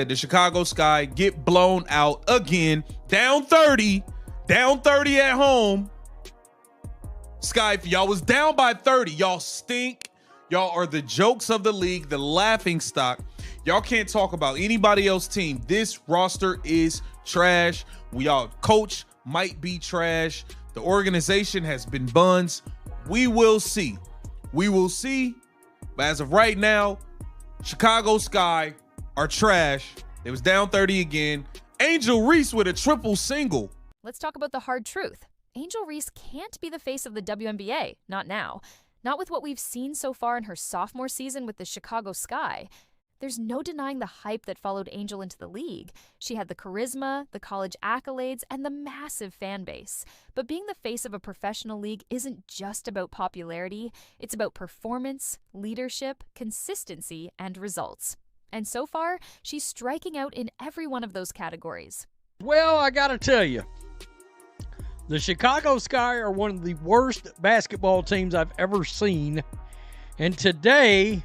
The Chicago Sky get blown out again, down 30 at home. Sky, if y'all was down by 30, y'all stink. Y'all are the jokes of the league, the laughing stock. Y'all can't talk about anybody else's team. This roster is trash. Y'all coach might be trash. The organization has been buns. We will see. We will see. But as of right now, Chicago Sky are trash. They was down 30 again. Angel Reese with a triple single. Let's talk about the hard truth. Angel Reese can't be the face of the WNBA. Not now. Not with what we've seen so far in her sophomore season with the Chicago Sky. There's no denying the hype that followed Angel into the league. She had the charisma, the college accolades, and the massive fan base. But being the face of a professional league isn't just about popularity. It's about performance, leadership, consistency, and results. And so far, she's striking out in every one of those categories. Well, I gotta tell you, the Chicago Sky are one of the worst basketball teams I've ever seen. And today,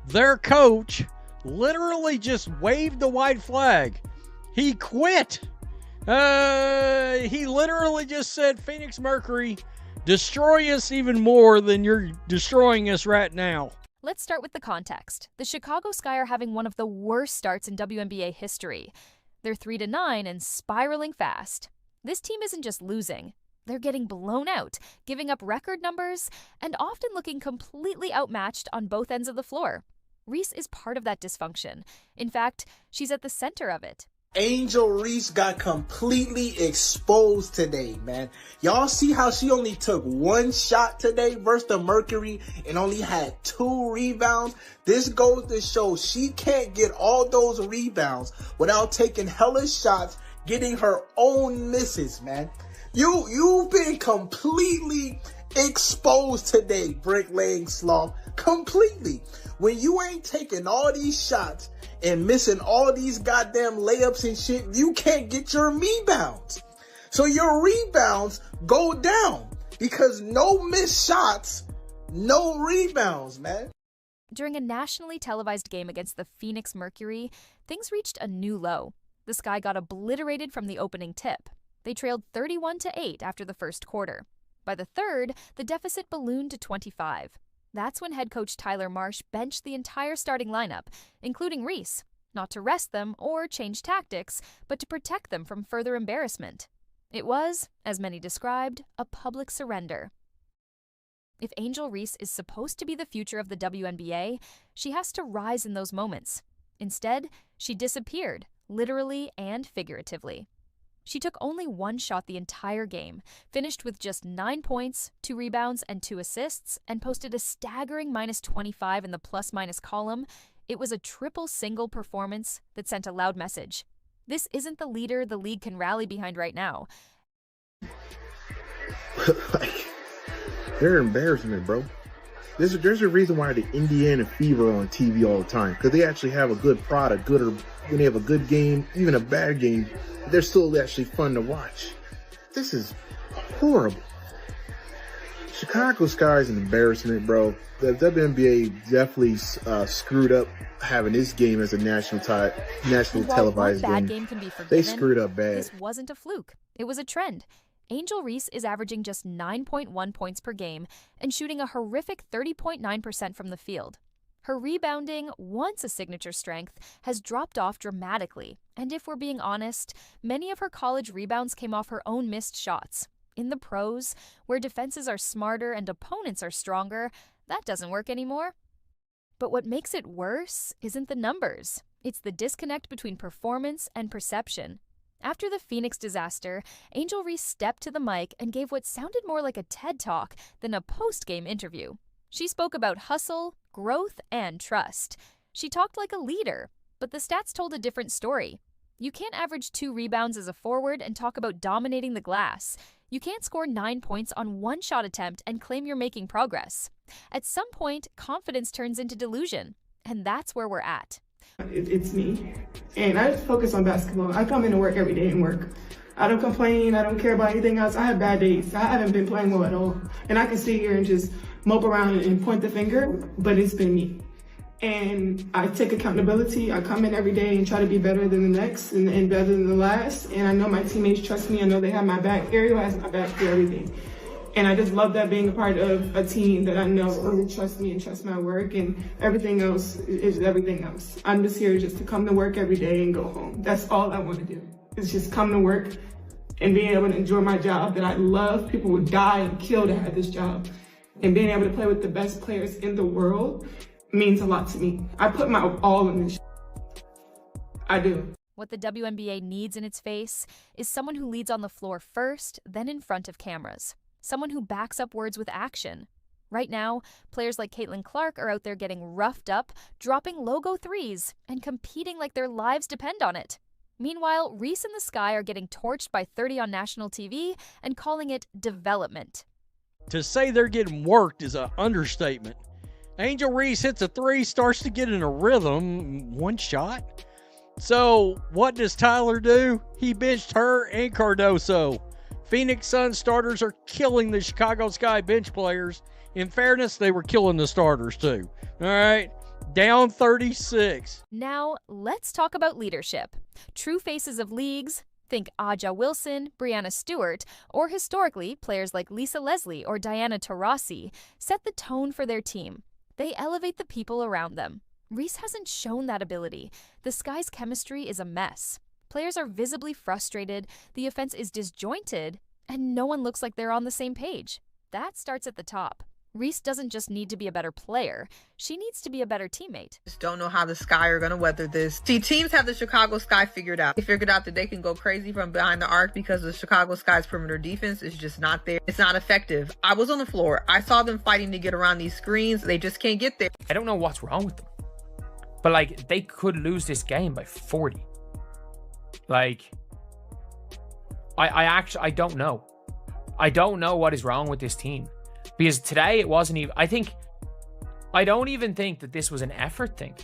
their coach literally just waved the white flag. He quit. He literally just said, Phoenix Mercury, destroy us even more than you're destroying us right now. Let's start with the context. The Chicago Sky are having one of the worst starts in WNBA history. They're 3-9 and spiraling fast. This team isn't just losing. They're getting blown out, giving up record numbers, and often looking completely outmatched on both ends of the floor. Reese is part of that dysfunction. In fact, she's at the center of it. Angel Reese got completely exposed today, man. Y'all see how she only took one shot today versus the Mercury and only had 2 rebounds? This goes to show she can't get all those rebounds without taking hella shots, getting her own misses, man. You've been completely exposed today, bricklaying sloth. Completely. When you ain't taking all these shots and missing all these goddamn layups and shit, you can't get your rebounds. So your rebounds go down because no missed shots, no rebounds, man. During a nationally televised game against the Phoenix Mercury, things reached a new low. The Sky got obliterated from the opening tip. They trailed 31-8 after the first quarter. By the third, the deficit ballooned to 25. That's when head coach Tyler Marsh benched the entire starting lineup, including Reese, not to rest them or change tactics, but to protect them from further embarrassment. It was, as many described, a public surrender. If Angel Reese is supposed to be the future of the WNBA, she has to rise in those moments. Instead, she disappeared, literally and figuratively. She took only one shot the entire game, finished with just 9 points, 2 rebounds, and 2 assists, and posted a staggering -25 in the plus-minus column. It was a triple single performance that sent a loud message. This isn't the leader the league can rally behind right now. They're embarrassment, bro. There's a reason why the Indiana Fever are on TV all the time, because they actually have a good product, when they have a good game, even a bad game, they're still actually fun to watch. This is horrible. Chicago Sky is an embarrassment, bro. The WNBA definitely screwed up having this game as a national televised game. Can be forgiven, they screwed up bad. This wasn't a fluke. It was a trend. Angel Reese is averaging just 9.1 points per game and shooting a horrific 30.9% from the field. Her rebounding, once a signature strength, has dropped off dramatically, and if we're being honest, many of her college rebounds came off her own missed shots. In the pros, where defenses are smarter and opponents are stronger, that doesn't work anymore. But what makes it worse isn't the numbers. It's the disconnect between performance and perception. After the Phoenix disaster, Angel Reese stepped to the mic and gave what sounded more like a TED Talk than a post-game interview. She spoke about hustle, growth, and trust. She talked like a leader, but the stats told a different story. You can't average 2 rebounds as a forward and talk about dominating the glass. You can't score 9 points on one shot attempt and claim you're making progress. At some point, confidence turns into delusion, and that's where we're at. It's me, and I just focus on basketball. I come into work every day and work. I don't complain. I don't care about anything else. I have bad days. I haven't been playing well at all, and I can sit here and just mope around and point the finger, but it's been me. And I take accountability. I come in every day and try to be better than the next and better than the last. And I know my teammates trust me. I know they have my back. Ariel has my back for everything. And I just love that being a part of a team that I know really trusts me and trusts my work, and everything else is everything else. I'm just here just to come to work every day and go home. That's all I want to do, is just come to work and being able to enjoy my job that I love. People would die and kill to have this job. And being able to play with the best players in the world means a lot to me. I put my all in this. I do. What the WNBA needs in its face is someone who leads on the floor first, then in front of cameras. Someone who backs up words with action. Right now, players like Caitlin Clark are out there getting roughed up, dropping logo threes, and competing like their lives depend on it. Meanwhile, Reese and the Sky are getting torched by 30 on national TV and calling it development. To say they're getting worked is an understatement. Angel Reese hits a three, starts to get in a rhythm, one shot. So what does Tyler do? He benched her and Cardoso. Phoenix Suns starters are killing the Chicago Sky bench players. In fairness, they were killing the starters too. All right, down 36. Now, let's talk about leadership. True faces of leagues, think Aja Wilson, Brianna Stewart, or historically, players like Lisa Leslie or Diana Taurasi, set the tone for their team. They elevate the people around them. Reese hasn't shown that ability. The Sky's chemistry is a mess. Players are visibly frustrated, the offense is disjointed, and no one looks like they're on the same page. That starts at the top. Reese doesn't just need to be a better player, she needs to be a better teammate. Just don't know how the Sky are going to weather this. See, teams have the Chicago Sky figured out. They figured out that they can go crazy from behind the arc because the Chicago Sky's perimeter defense is just not there. It's not effective. I was on the floor. I saw them fighting to get around these screens. They just can't get there. I don't know what's wrong with them. But, like, they could lose this game by 40. Like, I don't know. I don't know what is wrong with this team. Because today it wasn't even, I don't even think that this was an effort thing.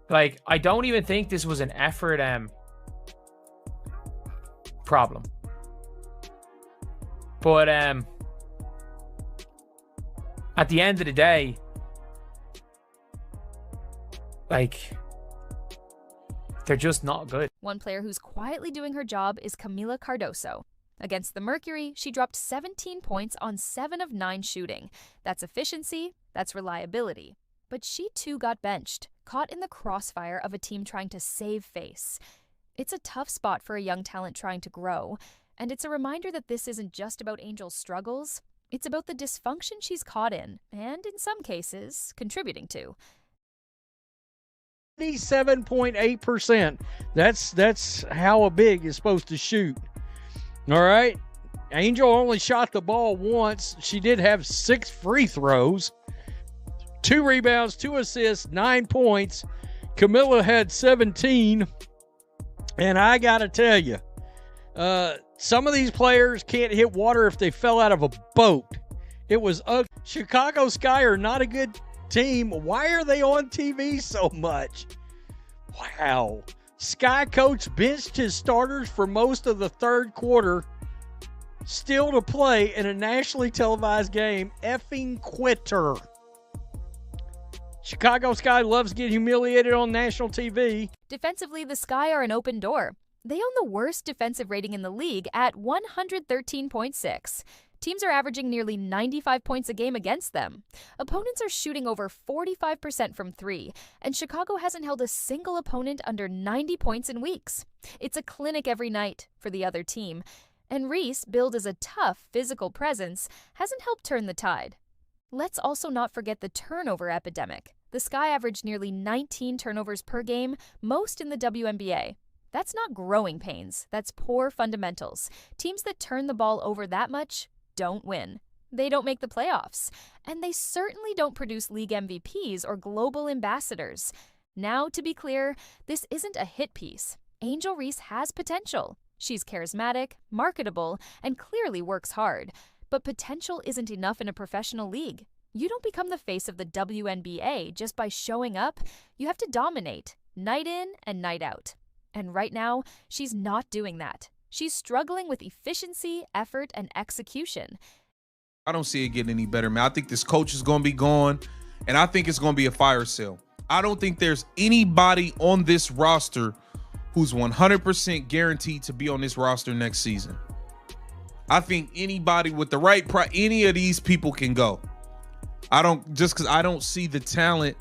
Like, I don't even think this was an effort problem. But at the end of the day, like, they're just not good. One player who's quietly doing her job is Camila Cardoso. Against the Mercury, she dropped 17 points on 7 of 9 shooting. That's efficiency, that's reliability. But she too got benched, caught in the crossfire of a team trying to save face. It's a tough spot for a young talent trying to grow, and it's a reminder that this isn't just about Angel's struggles. It's about the dysfunction she's caught in, and in some cases, contributing to. 87.8%. That's how a big is supposed to shoot. All right. Angel only shot the ball once. She did have 6 free throws, 2 rebounds, 2 assists, 9 points. Camilla had 17. And I got to tell you, some of these players can't hit water if they fell out of a boat. It was ugly. Chicago Sky are not a good team. Why are they on TV so much? Wow. Sky coach benched his starters for most of the third quarter, still to play in a nationally televised game. Effing quitter. Chicago Sky loves getting humiliated on national TV. Defensively, the Sky are an open door. They own the worst defensive rating in the league at 113.6. Teams are averaging nearly 95 points a game against them. Opponents are shooting over 45% from 3, and Chicago hasn't held a single opponent under 90 points in weeks. It's a clinic every night for the other team, and Reese, billed as a tough physical presence, hasn't helped turn the tide. Let's also not forget the turnover epidemic. The Sky averaged nearly 19 turnovers per game, most in the WNBA. That's not growing pains, that's poor fundamentals. Teams that turn the ball over that much don't win. They don't make the playoffs. And they certainly don't produce league MVPs or global ambassadors. Now, to be clear, this isn't a hit piece. Angel Reese has potential. She's charismatic, marketable, and clearly works hard. But potential isn't enough in a professional league. You don't become the face of the WNBA just by showing up. You have to dominate, night in and night out. And right now, she's not doing that. She's struggling with efficiency, effort, and execution. I don't see it getting any better, man. I think this coach is going to be gone. And I think it's going to be a fire sale. I don't think there's anybody on this roster who's 100% guaranteed to be on this roster next season. I think anybody with the right price, any of these people can go. Because I don't see the talent.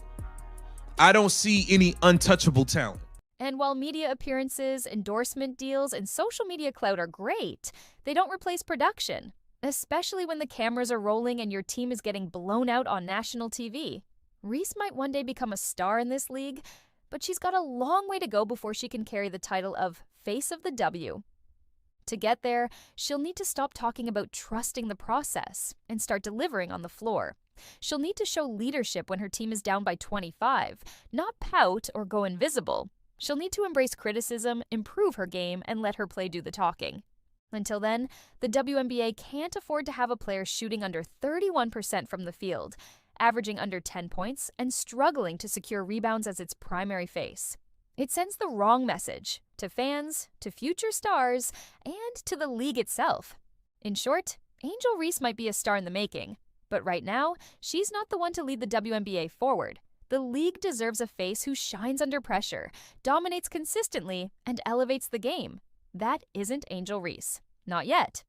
I don't see any untouchable talent. And while media appearances, endorsement deals, and social media clout are great, they don't replace production, especially when the cameras are rolling and your team is getting blown out on national TV. Reese might one day become a star in this league, but she's got a long way to go before she can carry the title of Face of the W. To get there, she'll need to stop talking about trusting the process and start delivering on the floor. She'll need to show leadership when her team is down by 25, not pout or go invisible. She'll need to embrace criticism, improve her game, and let her play do the talking. Until then, the WNBA can't afford to have a player shooting under 31% from the field, averaging under 10 points, and struggling to secure rebounds as its primary face. It sends the wrong message to fans, to future stars, and to the league itself. In short, Angel Reese might be a star in the making, but right now, she's not the one to lead the WNBA forward. The league deserves a face who shines under pressure, dominates consistently, and elevates the game. That isn't Angel Reese. Not yet.